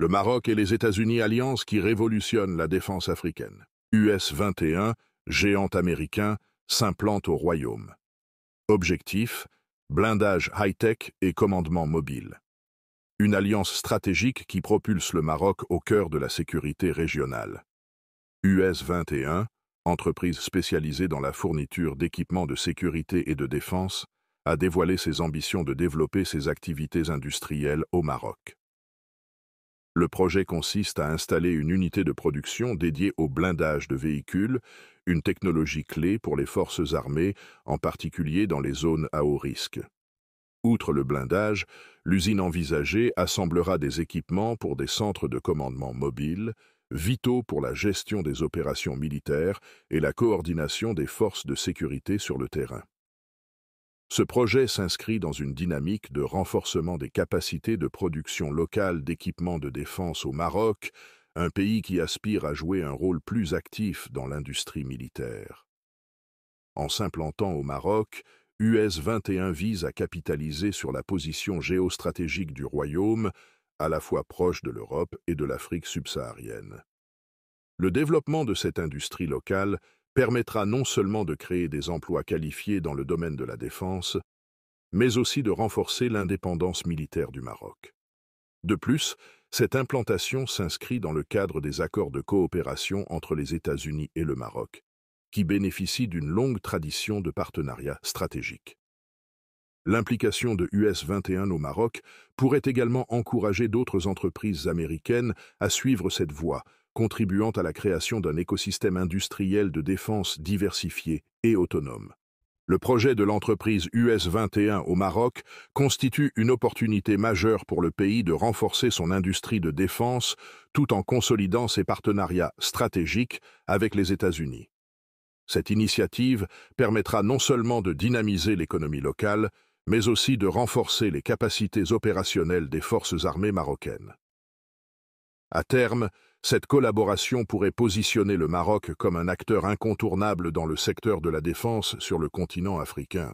Le Maroc et les États-Unis alliance qui révolutionne la défense africaine. US-21, géant américain, s'implante au royaume. Objectif, blindage high-tech et commandement mobile. Une alliance stratégique qui propulse le Maroc au cœur de la sécurité régionale. US-21, entreprise spécialisée dans la fourniture d'équipements de sécurité et de défense, a dévoilé ses ambitions de développer ses activités industrielles au Maroc. Le projet consiste à installer une unité de production dédiée au blindage de véhicules, une technologie clé pour les forces armées, en particulier dans les zones à haut risque. Outre le blindage, l'usine envisagée assemblera des équipements pour des centres de commandement mobiles, vitaux pour la gestion des opérations militaires et la coordination des forces de sécurité sur le terrain. Ce projet s'inscrit dans une dynamique de renforcement des capacités de production locale d'équipements de défense au Maroc, un pays qui aspire à jouer un rôle plus actif dans l'industrie militaire. En s'implantant au Maroc, US-21 vise à capitaliser sur la position géostratégique du royaume, à la fois proche de l'Europe et de l'Afrique subsaharienne. Le développement de cette industrie locale permettra non seulement de créer des emplois qualifiés dans le domaine de la défense, mais aussi de renforcer l'indépendance militaire du Maroc. De plus, cette implantation s'inscrit dans le cadre des accords de coopération entre les États-Unis et le Maroc, qui bénéficient d'une longue tradition de partenariat stratégique. L'implication de US-21 au Maroc pourrait également encourager d'autres entreprises américaines à suivre cette voie, contribuant à la création d'un écosystème industriel de défense diversifié et autonome. Le projet de l'entreprise US-21 au Maroc constitue une opportunité majeure pour le pays de renforcer son industrie de défense tout en consolidant ses partenariats stratégiques avec les États-Unis. Cette initiative permettra non seulement de dynamiser l'économie locale, mais aussi de renforcer les capacités opérationnelles des forces armées marocaines. À terme, cette collaboration pourrait positionner le Maroc comme un acteur incontournable dans le secteur de la défense sur le continent africain.